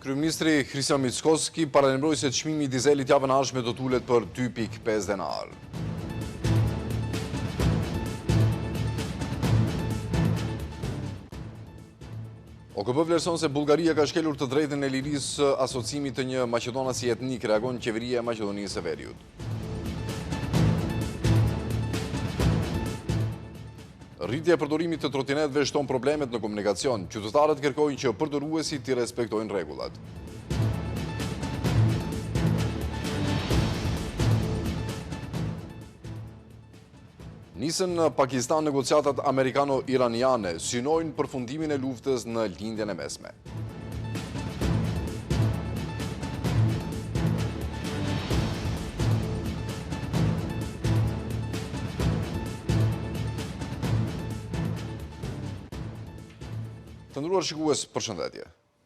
Kryeministri Kristian Mickoski paralajmëroi se çmimi i dizelit javën e ardhshme do të ulet për 2.5 denar. OKB vlerëson se Bullgaria ka shkelur të drejtën e lirisë asociimit të një maqedonasi etnik, reagon qeveria e Maqedonisë së Veriut. Rritja e përdorimit të trotinetëve shton problemet në komunikacion. Qytetarët kërkojnë që përdoruesit të respektojnë rregullat. Nisën në Pakistan negociatat amerikano-iraniane, synojnë përfundimin e luftës në lindjen e mesme. Të nderuar shikues, përshëndetje.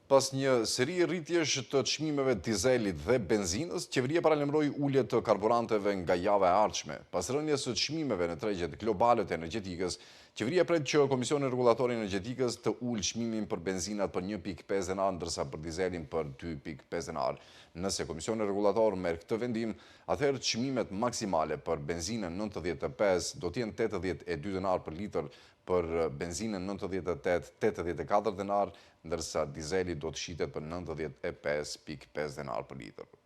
Pas një seri rritjesh të çmimeve të dizelit dhe benzinës, qeveria paralajmëroi ulje të karburanteve nga java e ardhshme. Pas rënies së çmimeve në tregjet globale të energjetikës, qeveria pret që Komisioni Rregullator i Energjetikës të ulë çmimin për benzinat për 1.5 denar, ndërsa për dizelin për 2.5 denar. Nëse Komisioni Rregullator merr këtë vendim, atëherë çmimet maksimale për benzinën 95 do të jenë 82 denar për litër, për benzinën 98-84 denar, ndërsa dizeli do të shitet për 95.5 denar për litër.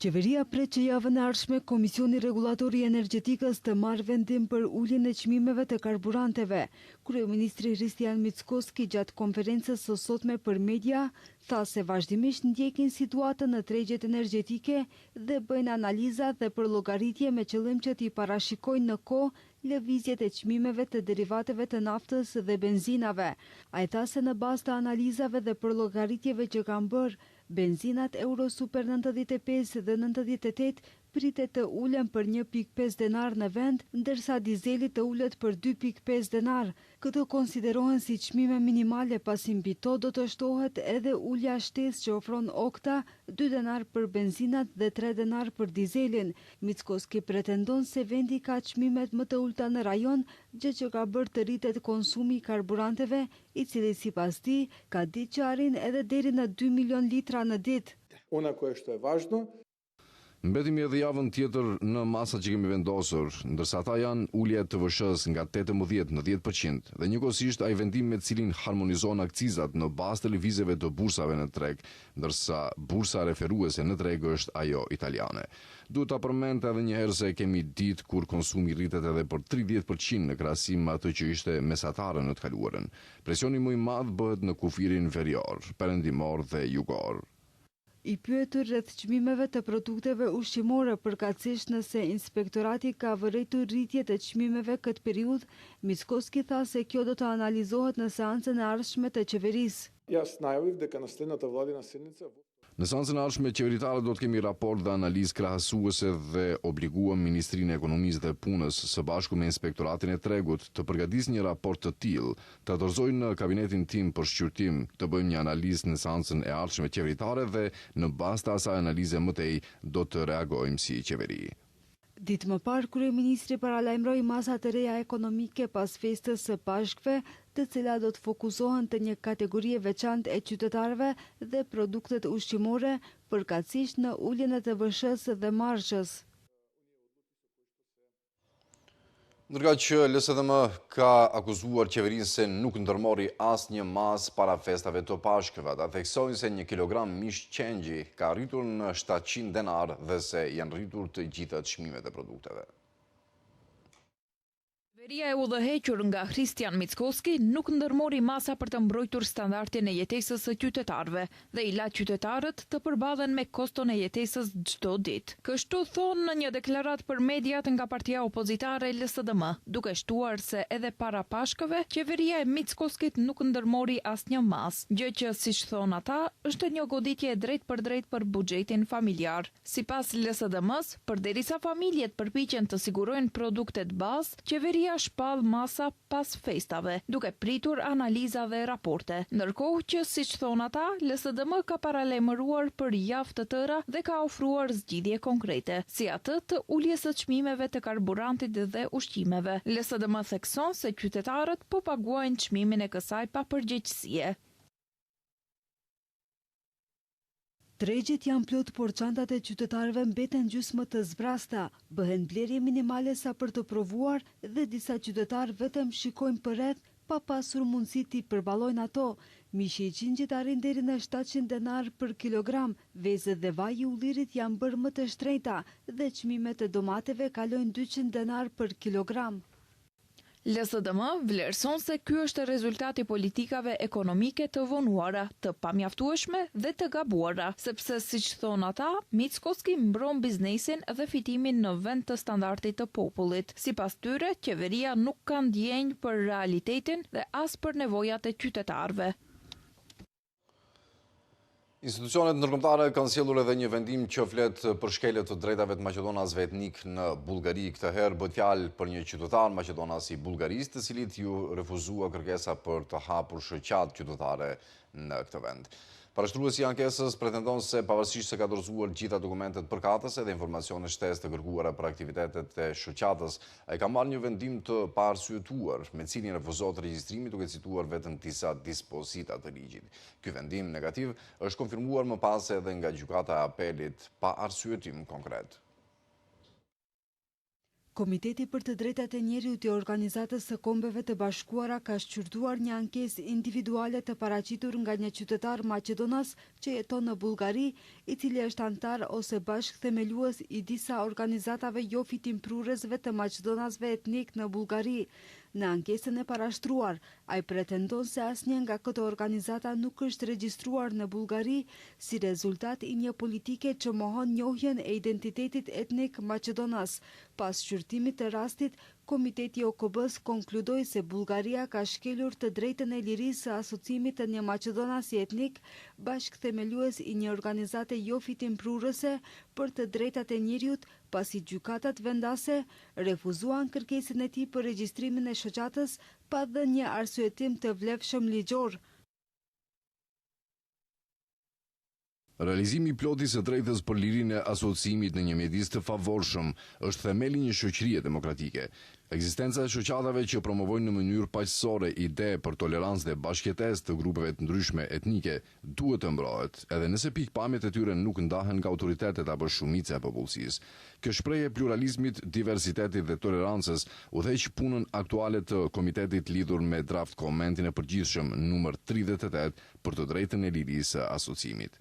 Qeveria pret që javën e ardhshme Komisioni Rregullator i Energjetikës të marrë vendim për uljen e çmimeve të karburanteve. Kryeministri Kristian Mickoski gjatë konferencës së sotme për media tha se vazhdimisht ndjekin situatën në tregjet energjetike dhe bëjnë analiza dhe përllogaritje me qëllim që t'i parashikojnë në kohë lëvizjet e çmimeve të derivateve të naftës dhe benzinave. Ai tha se në bazë të analizave dhe përllogaritjeve që kanë bërë, benzinat Euro Super 95 dhe 98 pritet të ulen për 1.5 denar në vend, ndërsa dizeli të ulet për 2.5 denar. Këto konsiderohen si çmime minimale, pasi mbi to do të shtohet edhe ulja shtesë që ofron Okta, 2 denar për benzinat dhe 3 denar për dizelin. Mickoski pretendon se vendi ka çmimet më të ulta në rajon, gjë që ka bërë të rritet konsumi i karburanteve, i cili sipas tij ka ditë që arrin edhe deri në 2 milion litra në ditë. Ono koje što je važno, Mbetemi edhe javën tjetër në masat që kemi vendosur, ndërsa ata janë ulja e TVSH-s nga 18 në 10% dhe njëkohësisht ai vendim me cilin harmonizon akcizat në bazë të lëvizjeve të bursave në treg, ndërsa bursa referuese në treg është ajo italiane. Duhet ta përmend edhe një herë se kemi ditë kur konsumi rritet edhe për 30% në krahasim me atë që ishte mesatare në të kaluarën. Presioni më i madh bëhet në kufirin verior, perëndimor dhe jugor. I pyetur rreth çmimeve të produkteve ushqimore, përkatësisht nëse inspektorati ka vërejtur rritje të çmimeve këtë periudhë, Mickoski tha se kjo do të analizohet në seancën e ardhshme të qeverisë. Јас најавив дека на следната владина седница Në seancën e ardhshme qeveritarët do të kemi raport dhe analizë krahasuese dhe obliguam Ministrinë e Ekonomisë dhe Punës së bashku me Inspektoratin e Tregut të përgatisë një raport të tillë, të dorëzojnë në kabinetin tim për shqyrtim, të bëjmë një analizë në seancën e ardhshme qeveritare dhe në bazë të asaj analize më tej do të reagojmë si qeveri. Ditë më parë, kryeministri paralajmëroi masa të reja ekonomike pas festës së Pashkëve, të cilat do të fokusohen të një kategorie veçantë e qytetarëve dhe produktet ushqimore, përkatësisht në uljen e TVSH-s dhe marshës. Ndërkohë që LSDM ka akuzuar qeverinë se nuk ndërmori asnjë masë para festave të Pashkëve. Ata theksojnë se 1 kilogram mish qengji ka arritur në 700 denar dhe se janë rritur të gjitha çmimet e produkteve. Qeveria e udhëhequr nga Kristian Mickoski nuk ndërmori masa për të mbrojtur standardin e jetesës së qytetarëve dhe i la qytetarët të përballen me koston e jetesës çdo ditë. Kështu thonë në një deklaratë për mediat nga partia opozitare LSDM, duke shtuar se edhe para Pashkëve qeveria e Mickoskit nuk ndërmori asnjë mas, gjë që siç thon ata është një goditje e drejtë për buxhetin familjar. Sipas LSDM-s, përderisa familjet përpiqen të sigurojnë produktet bazë, qeveria shpall masa pas festave, duke pritur analiza dhe raporte. Ndërkohë që, siç thon ata, LSDM ka paralajmëruar për javë të tëra dhe ka ofruar zgjidhje konkrete, si atë të uljes së çmimeve të karburantit dhe ushqimeve. LSDM thekson se qytetarët po paguajnë çmimin e kësaj papërgjegjësie. Tregjet janë plot, por çantat e qytetarëve mbeten gjysmë të zbrasta, bëhen blerje minimale sa për të provuar dhe disa qytetarë vetëm shikojnë përreth pa pasur mundësi t'i përballojnë ato. Mishi i qingjit arrin deri në 700 denar për kilogram, vezët dhe vaji i ullirit janë bërë më të shtrenjta dhe çmimet e domateve kalojnë 200 denar për kilogram. LSDM vlerëson se ky është rezultati politikave ekonomike të vonuara, të pamjaftueshme dhe të gabuara, sepse siç thon ata, Mickoski mbron biznesin dhe fitimin në vend të standardit të popullit. Sipas tyre, qeveria nuk ka ndjenjë për realitetin dhe as për nevojat e qytetarëve. Institucionet ndërkombëtare kanë sjellur edhe një vendim që flet për shkelje të drejtave të maqedonasëve etnik në Bullgari. Këtë herë bëhet fjalë për një qytetar maqedonas i Bullgarisë, të cilit ju refuzua kërkesa për të hapur shoqat qytetare në këtë vend. Parashtruesi i ankesës pretendon se pavarësisht se ka dorëzuar gjitha dokumentet përkatëse dhe informacione shtesë të kërkuara për aktivitetet e shoqatës, ai ka marrë një vendim të paarsyetuar, me cilin refuzohet regjistrimi duke cituar vetëm disa dispozita të ligjit. Ky vendim negativ është konfirmuar më pas edhe nga gjykata e apelit pa arsyetim konkret. Komiteti për të drejtat e njeriut i Organizatës së Kombeve të Bashkuara ka shqyrtuar një ankesë individuale të paraqitur nga një qytetar maqedonas që jeton në Bullgari, i cili është antar ose bashkëthemelues i disa organizatave jo fitimprurësve të maqedonasve etnik në Bullgari. Në ankesën e parashtruar, ai pretendon se asnjë nga këto organizata nuk është regjistruar në Bullgari si rezultat i një politike që mohon njohjen e identitetit etnik maqedonas. Pas shqyrtimit të rastit, Komiteti i OKB-s konkludoi se Bullgaria ka shkelur të drejtën e lirisë së asociimit të një maqedonasi etnik, bashkëthemelues i një organizate jo fitimprurëse për të drejtat e njeriut, pasi gjykatat vendase refuzuan kërkesën e tij për regjistrimin e shoqatës pa dhënë një arsyetim të vlefshëm ligjor. Realizimi i plotë së drejtës për lirinë e asociimit në një mjedis të favorshëm është themeli një shoqërie demokratike. Ekzistenca e shoqatave që promovojnë në mënyrë paqësore ide për tolerancë dhe bashkëjetesë të grupeve të ndryshme etnike duhet të mbrohet, edhe nëse pikpamjet e tyre nuk ndahen nga autoritetet apo shumica e popullsisë. Kjo shprehje pluralizmit, diversitetit dhe tolerancës udhëheq punën aktuale të komitetit lidhur me draft komentin e përgjithshëm numër 38 për të drejtën e lirisë së asociimit.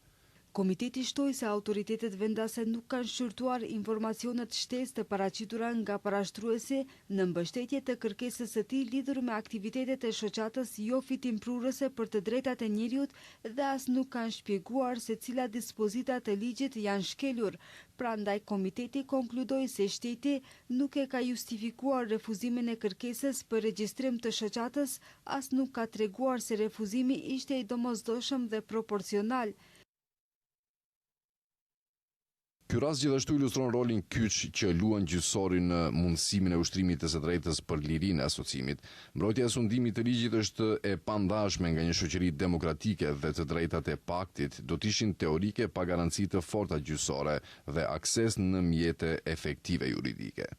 Komiteti shtoi se autoritetet vendase nuk kanë shqyrtuar informacionet shtesë të paraqitura nga parashtruesi në mbështetje të kërkesës së tij lidhur me aktivitetet e shoqatës jo fitimprurëse për të drejtat e njeriut dhe as nuk kanë shpjeguar se cilat dispozita të ligjit janë shkelur. Prandaj komiteti konkludoi se shteti nuk e ka justifikuar refuzimin e kërkesës për regjistrim të shoqatës, as nuk ka treguar se refuzimi ishte i domosdoshëm dhe proporcional. Ky rast gjithashtu ilustron rolin kyç që luan gjyqësori në mundësimin e ushtrimit të së drejtës për lirinë e asociimit. Mbrojtja e sundimit të ligjit është e pandashme nga një shoqëri demokratike dhe të drejtat e paktit do të ishin teorike pa garanci të forta gjyqësore dhe akses në mjete efektive juridike.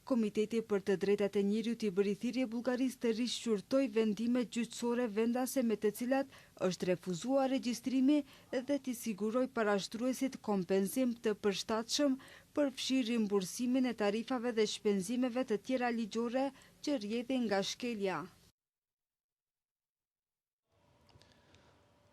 Komiteti për të drejtat e njeriut i bëri thirrje Bullgarisë të rishqyrtoj vendimet gjyqësore vendase me të cilat është refuzuar regjistrimi dhe t'i siguroj parashtruesit kompenzim të përshtatshëm përfshi rimbursimin e tarifave dhe shpenzimeve të tjera ligjore që rrjedhin nga shkelja.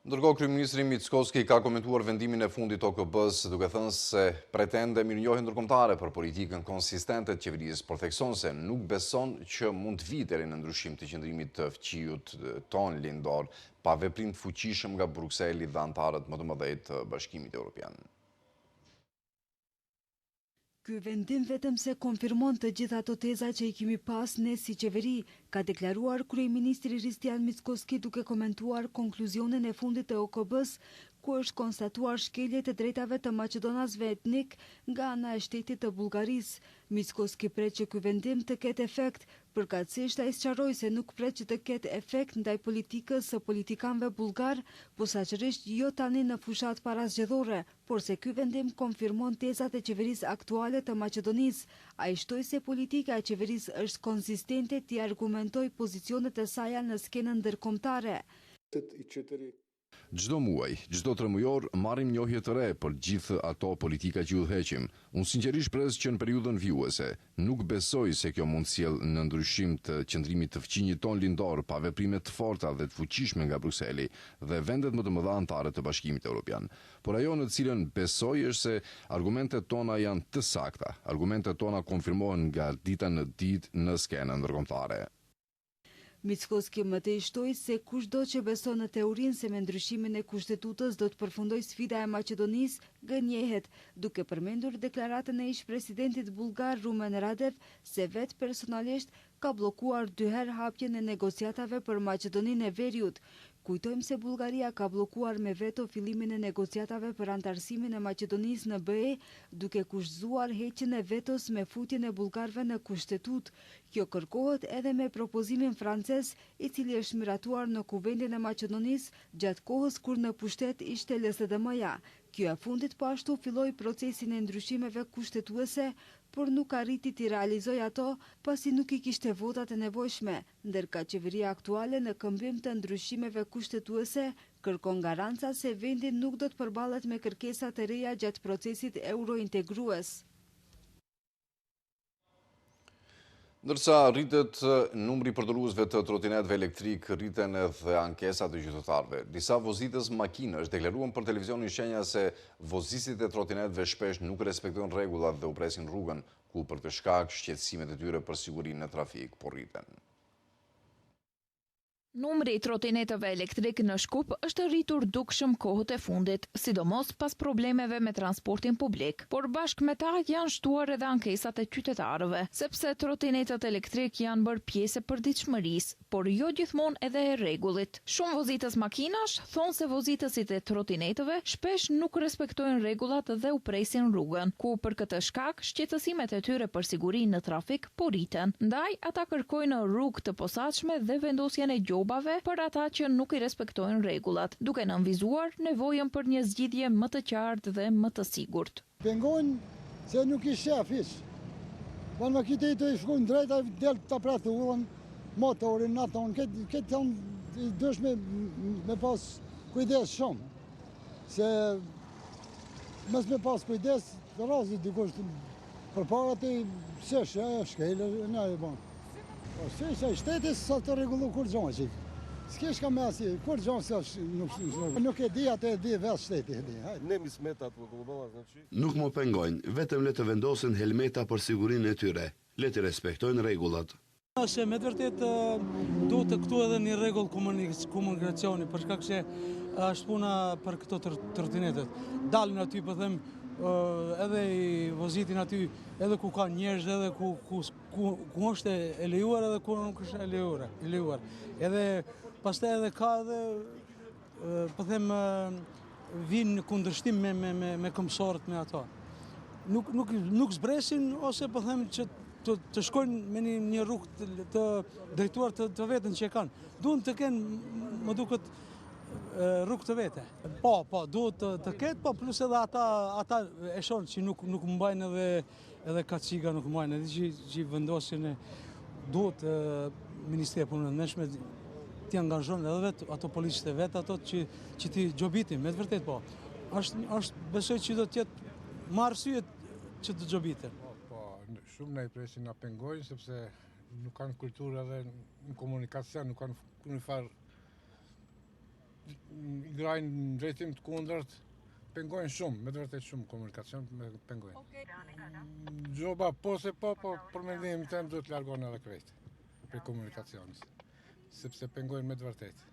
Ndërkohë, kryeministri Mickoski ka komentuar vendimin e fundit të OKB-s duke thënë se pretende mirënjohje ndërkombëtare për politikën konsistente të qeverisë, por thekson se nuk beson që mund të vijë deri në ndryshim të qendrimit të fqiut ton lindor pa veprim të fuqishëm nga Brukseli dhe anëtarët më të mëdhenj të Bashkimit Evropian. Ky vendim vetëm se konfirmon të gjitha ato teza që i kemi pas ne si qeveri, ka deklaruar kryeministri Hristian Mickoski duke komentuar konkluzionin e fundit të OKB-s, ku është konstatuar shkelje të drejtave të maqedonasve etnik nga ana e shtetit të Bullgarisë. Mickoski pret që ky vendim të ketë efekt, përkatësisht ai sqaroi se nuk pret që të ketë efekt ndaj politikës së politikanëve bullgar, posaçërisht jo tani në fushat parazgjedhore, por se ky vendim konfirmon tezat e qeverisë aktuale të Maqedonisë. Ai shtoi se politika e qeverisë është konsistente t'i argumentoj pozicionet e saj në skenën ndërkombëtare. Çdo muaj, çdo 3 mujor, marrim njohje të re për gjithë ato politika që udhëheqim. Unë sinqerisht pres që në periudhën vjuese nuk besoj se kjo mund sjell në ndryshim të qëndrimit të fqinjit ton lindor pa veprime të forta dhe të fuqishme nga Brukseli dhe vendet më të mëdha anëtare të Bashkimit Evropian. Por ajo në cilën besoj është se argumentet tona janë të sakta. Argumentet tona konfirmohen nga dita në ditë në skenën ndërkombëtare. Mickoski më tej shtoi se kushdo që beson në teorinë se me ndryshimin e kushtetutës do të përfundoj sfida e Maqedonisë, gënjehet, duke përmendur deklaratën e ish-presidentit bullgar Rumen Radev se vetë personalisht ka bllokuar 2 herë hapjen e negociatave për Maqedoninë e Veriut. Kujtojmë se Bullgaria ka bllokuar me veto fillimin e negociatave për antarësimin e Maqedonisë në BE, duke kushzuar heqjen e vetos me futjen e bullgarëve në kushtetutë. Kjo kërkohet edhe me propozimin francez, i cili është miratuar në Kuvendin e Maqedonisë gjatë kohës kur në pushtet ishte LSDM-ja. Kjo e fundit po ashtu filloi procesin e ndryshimeve kushtetuese, por nuk arriti t'i realizoj ato pasi nuk i kishte votat e nevojshme, ndërka qeveria aktuale në këmbim të ndryshimeve kushtetuese kërkon garanca se vendi nuk do të përballet me kërkesa të reja gjatë procesit eurointegrues. Ndërsa rritet numri përdoruesve të trotinetëve elektrik, rriten edhe ankesat e qytetarëve. Disa vozitës makinësh deklaruan për televizionin shenja se vozistit e trotinetëve shpesh nuk respektojnë rregullat dhe u presin rrugën, ku për të shkak shqetësimet e tyre për sigurinë në trafik po rriten. Numri i trotinetëve elektrik në Shkup është rritur dukshëm kohët e fundit, sidomos pas problemeve me transportin publik, por bashkë me ta janë shtuar edhe ankesat e qytetarëve, sepse trotinetët elektrik janë bërë pjesë e përditshmërisë, por jo gjithmonë edhe e rregullit. Shumë vozitës makinash thonë se vozitësit e trotinetëve shpesh nuk respektojnë rregullat dhe u presin rrugën, ku për këtë shkak shqetësimet e tyre për sigurinë në trafik po rriten. Ndaj ata kërkojnë rrugë të posaçme dhe vendosjen e për ata që nuk i respektojnë rregullat, duke nënvizuar nevojën për një zgjidhje më të qartë dhe më të sigurt. Pengojnë se nuk i shef hiç. Van makite të shkojnë drejt ai del ta pratë ullën motorin naton, këtë janë dëshme me pas kujdes shumë. Se mos me pas kujdes, rrazi dikush përpara të sesh, shkelë, na e bën. Se shteti sa të rregullu kur gjon që. S'kesh ka mesi, kur gjon se nuk e di atë e di vetë shteti e di. Ne mi smetat globala znači. Nuk më pengojnë, vetëm le të vendosin helmeta për sigurinë e tyre. Le të respektojnë rregullat. Se me të vërtet duhet të këtu edhe një rregull komunikacioni, për shkak se është puna për këto trotinetet. Dalin aty po them edhe i vozitin aty, edhe ku ka njerëz, edhe ku është e lejuar edhe ku nuk është e lejuar. Edhe pastaj edhe ka edhe po them vinë në kundërshtim me këmbësorët me ato. Nuk zbresin ose po them që të shkojnë me një rrugë të drejtuar të vetën që e kanë. Duhen të kenë, më duket, rrugë të vete. Po, duhet të ketë, po plus edhe ata e shonë që nuk mbajnë edhe kaciga nuk mbajnë, edhe që vendosin duhet Ministria e Punës së Brendshme t'i angazhon edhe vetë ato policët e vetë, ato që t'i gjobitin, me të vërtet po. Është besoj që do t'jetë më arsye që të gjobitin. Shumë në i presin nga pengojnë, sepse nuk kanë kulturë edhe në komunikacion, nuk kanë një farë i grajnë në drejtim të kundërt, pengojnë shumë, me të vërtet shumë komunikacion me pengojnë. Gjoba po se po, për mendimin tim duhet të largohen edhe krejt për komunikacionis, sepse pengojnë me të vërtet.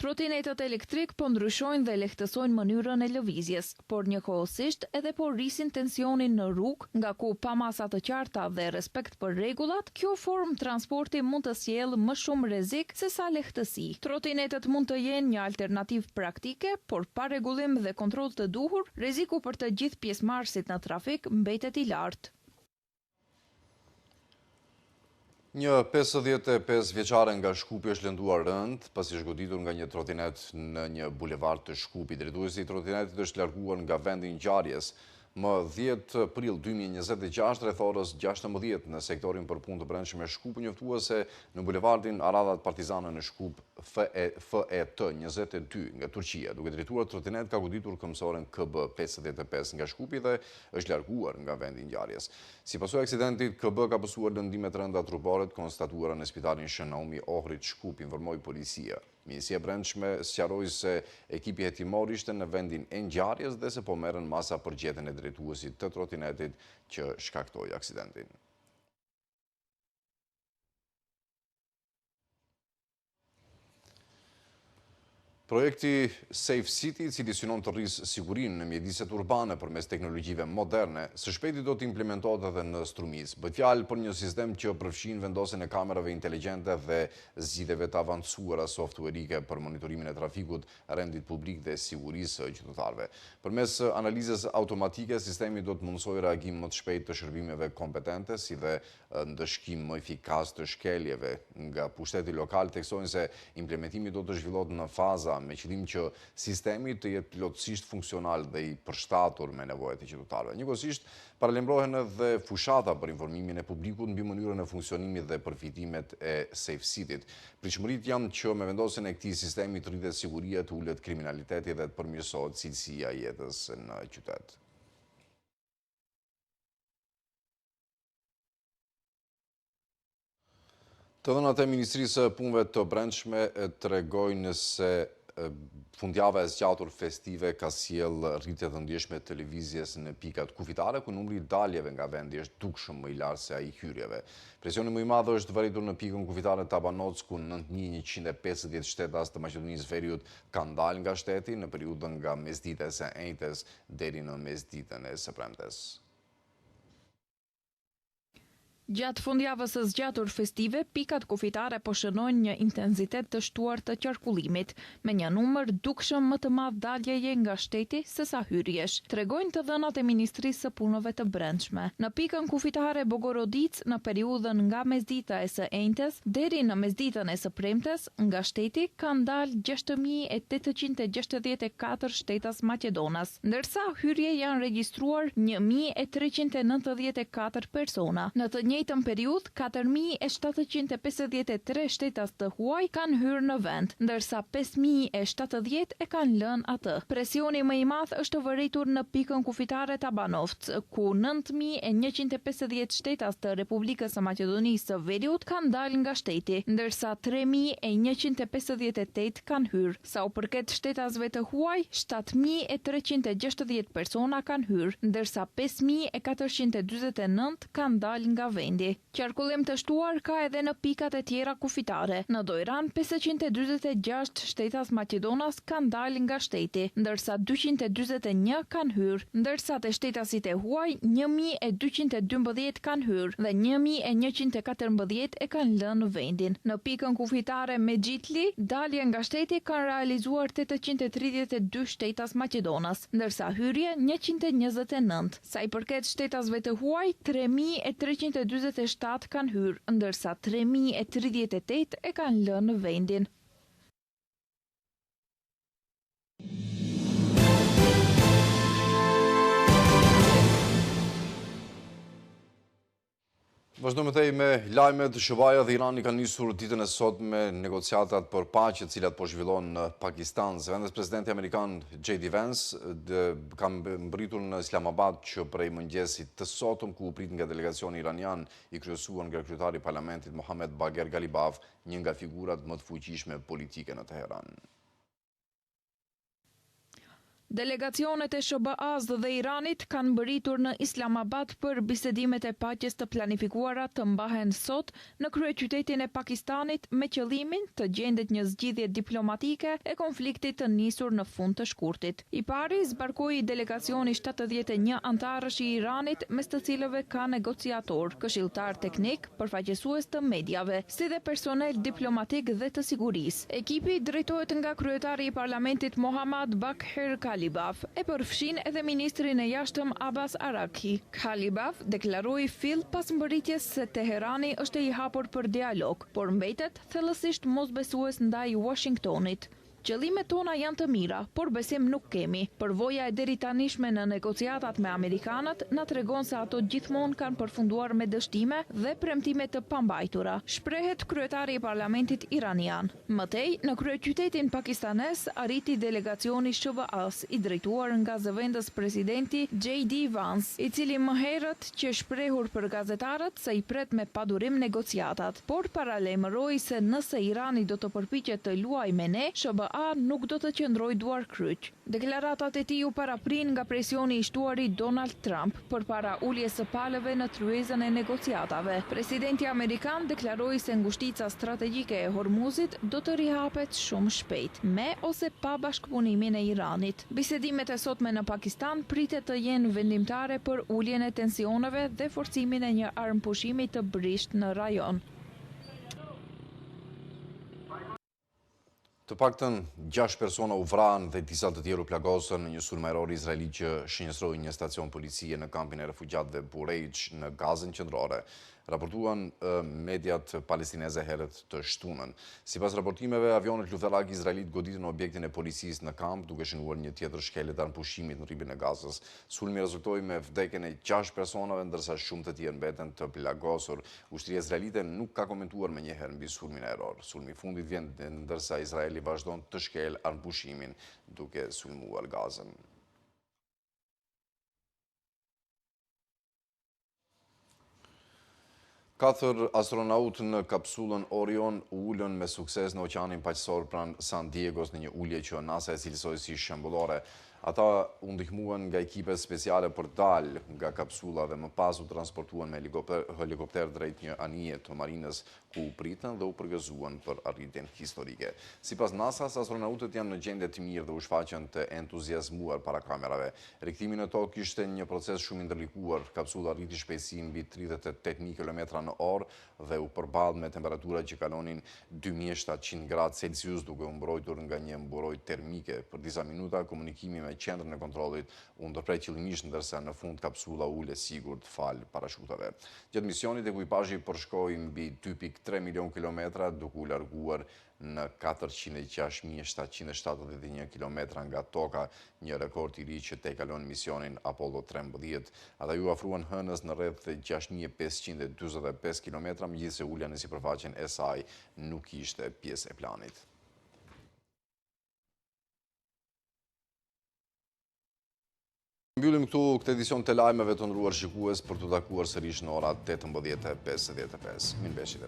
Trotinetët elektrik po ndryshojnë dhe lehtësojnë mënyrën e lëvizjes, por njëkohësisht edhe po rrisin tensionin në rrugë, nga ku pa masa të qarta dhe respekt për rregullat, kjo formë transporti mund të sjellë më shumë rrezik se sa lehtësi. Trotinetët mund të jenë një alternativë praktike, por pa rregullim dhe kontroll të duhur, rreziku për të gjithë pjesëmarrësit në trafik mbetet i lartë. Një 55 vjeçare nga Shkupi është lënduar rënd pasi zhgoditur nga një trotinet në një bulevard të Shkupit. Drejtuesi i trotinetit është larguar nga vendi i ngjarjes. Më 10 prill 2026 rreth orës 16 në sektorin për punë të brendshme Shkup njoftua se në bulevardin Aradat Partizane në Shkup FET 22 nga Turqia, duke drejtuar trotinet ka goditur këmbësoren KB 55 nga Shkupi dhe është larguar nga vendi i ngjarjes. Si pasojë e aksidentit, KB ka pësuar lëndime të rënda trupore të konstatuara në spitalin Shën Naumi Ohrit Shkup, informoi policia. Ministria e Brendshme sqaroi se ekipi hetimor ishte në vendin e ngjarjes dhe se po merren masa për gjetjen e drejtuesit të trotinetit që shkaktoi aksidentin. Projekti Safe City, cili synon të rrisë sigurinë në mjediset urbane përmes teknologjive moderne, së shpejti do të implementohet edhe në Strumis. Bëhet fjalë për një sistem që përfshin vendosjen e kamerave inteligjente dhe zgjidhjeve të avancuara softwarike për monitorimin e trafikut, rendit publik dhe sigurisë së qytetarëve. Përmes analizës automatike, sistemi do të mundsojë reagim më të shpejtë të shërbimeve kompetente, si dhe ndëshkim më efikas të shkeljeve nga pushteti lokal. Theksojnë se implementimi do të zhvillohet në faza me qëllim që sistemi të jetë plotësisht funksional dhe i përshtatur me nevojat e qytetarëve. Njëkohësisht, paralajmërohen edhe fushata për informimin e publikut mbi mënyrën e funksionimit dhe përfitimet e Safe City-t. Pritshmëritë janë që me vendosjen e këtij sistemi të rritet siguria, të ulet kriminaliteti dhe të përmirësohet cilësia e jetës në qytet. Të dhënat e Ministrisë së Punëve të Brendshme tregojnë se fundjava e zgjatur festive ka sjell rritje të ndjeshme të lëvizjes në pikat kufitare, ku numri i daljeve nga vendi është dukshëm më i lartë se ai i hyrjeve. Presioni më i madh është vërejtur në pikën kufitare Tabanoc, ku 9150 shtetas të Maqedonisë Veriut kanë dalë nga shteti në periudhën nga mesdita e së enjtes deri në mesditën e së premtes. Gjatë fundjavës së zgjatur festive, pikat kufitare po shënojnë një intensitet të shtuar të qarkullimit, me një numër dukshëm më të madh daljeje nga shteti se sa hyrjesh, tregojnë të dhënat e Ministrisë së Punëve të Brendshme. Në pikën kufitare Bogorodic, në periudhën nga mesdita e së enjtes deri në mesditën e së premtes, nga shteti kanë dalë 6864 shtetas maqedonas, ndërsa hyrje janë regjistruar 1394 persona. Në të njëjtën periudhë, 4753 shtetas të huaj kanë hyrë në vend, ndërsa 5070 e kanë lënë atë. Presioni më i madh është vërejtur në pikën kufitare Tabanovc, ku 9150 shtetas të Republikës së Maqedonisë së Veriut kanë dalë nga shteti, ndërsa 3158 kanë hyrë. Sa u përket shtetasve të huaj, 7360 persona kanë hyrë, ndërsa 5449 kanë dalë nga vendi. Qarkullim të shtuar ka edhe në pikat e tjera kufitare. Në Dojran, 546 shtetas Maqedonas kanë dalë nga shteti, ndërsa 241 kanë hyrë, ndërsa të shtetasit e huaj 1212 kanë hyrë dhe 1114 e kanë lënë vendin. Në pikën kufitare Mexhitli, dalje nga shteti kanë realizuar 832 shtetas Maqedonas, ndërsa hyrje 129. Sa i përket shtetasve të huaj, 3327 kanë hyrë, ndërsa 3038 e kanë lënë vendin. Vazhdojmë të me lajmet. SBA dhe Irani kanë nisur ditën e sotme negociatat për paqe, të cilat po zhvillohen në Pakistan. Zëvendës presidenti amerikan J.D. Vance ka mbërritur në Islamabad që prej mëngjesit të sotëm, ku u prit nga delegacioni iranian i kryesuar nga kryetari i parlamentit Mohammad Bagher Ghalibaf, një nga figurat më të fuqishme politike në Teheran. Delegacionet e SBA-s dhe Iranit kanë mbërritur në Islamabad për bisedimet e paqes të planifikuara të mbahen sot në kryeqytetin e Pakistanit me qëllimin të gjendet një zgjidhje diplomatike e konfliktit të nisur në fund të shkurtit. I pari zbarkoi delegacioni 71 antarësh i Iranit, mes të cilëve ka negociator, këshilltar teknik, përfaqësues të mediave, si dhe personel diplomatik dhe të sigurisë. Ekipi drejtohet nga kryetari i parlamentit Mohammad Bagher Ghalibaf, e përfshin edhe ministrin e jashtëm Abbas Araqi. Ghalibaf deklaroi fill pas mbërritjes se Teherani është i hapur për dialog, por mbetet thellësisht mosbesues ndaj Washingtonit. Qëllimet tona janë të mira, por besim nuk kemi. Përvoja e deri tanishme në negociatat me amerikanët na tregon se ato gjithmonë kanë përfunduar me dështime dhe premtime të pambajtura, shprehet kryetari i parlamentit iranian. Mëtej, në kryeqytetin pakistanes arriti delegacioni SBA-s i drejtuar nga zëvendës presidenti J.D. Vance, i cili më herët që shprehur për gazetarët se i pret me padurim negociatat, por paralajmëroi se nëse Irani do të përpiqet të luajë me ne, SBA nuk do të qëndrojë duar kryq. Deklaratat e tij u paraprin nga presioni i shtuari Donald Trump përpara uljes së palëve në tryezën e negociatave. Presidenti amerikan deklaroi se ngushtica strategjike e Hormuzit do të rihapet shumë shpejt, me ose pa bashkëpunimin e Iranit. Bisedimet e sotme në Pakistan pritet të jenë vendimtare për uljen e tensioneve dhe forcimin e një armëpushimi të brisht në rajon. Të paktën 6 persona u vranë dhe disa të tjerë u plagosën në një sulm ajror izraeli që shënjestroi një stacion policie në kampin e refugjatëve Burejq në Gazën qendrore, raportuan mediat palestineze herët të shtunën. Sipas raportimeve, avionet luftarak izraelit goditën objektin e policisë në kamp duke shënuar një tjetër shkelje të armëpushimit në rribin e Gazës. Sulmi rezultoi me vdekjen e 6 personave ndërsa shumë të tjerë mbeten të plagosur. Ushtria izraelite nuk ka komentuar menjëherë mbi sulmin ajror. Sulmi i fundit vjen ndërsa Izraeli vazhdon të shkel armëpushimin duke sulmuar Gazën. Katër astronautë në kapsulën Orion ullën me sukses në oqeanin paqësor pranë San Diegos në një ulje që NASA e cilësoi si shembullore. Ata u ndihmuan nga ekipe speciale për dalë nga kapsula dhe më pas u transportuan me helikopter drejt një anije të marinës ku u pritën dhe u përgëzuan për arritjen historike. Sipas NASA-s, astronautët janë në gjendje të mirë dhe u shfaqën të entuziazmuar para kamerave. Riktimi në tokë ishte një proces shumë i ndërlikuar. Kapsula arriti shpejtësi mbi 38 km/h dhe u përballë me temperatura që kalonin 2700 gradë Celsius duke u mbrojtur nga një mburojtje termike. Për disa minuta komunikimi me qendrën e kontrollit u ndërprej qëllimisht ndërsa në fund kapsula ule sigurt fal parashutave. Gjatë misionit ekuipazhi përshkoi mbi 2.3 milion kilometra duke u larguar në 406.771 kilometra nga toka, një rekord i ri që tejkalon misionin Apollo 13. Ata ju afruan hënës në rreth 6.545 kilometra, megjithëse ulja në sipërfaqen e saj nuk ishte pjesë e planit. Mbyllim këtu këtë edicion të lajmeve të nderuar shikues për të takuar sërish në orat 18:55. Mirëmbeshje të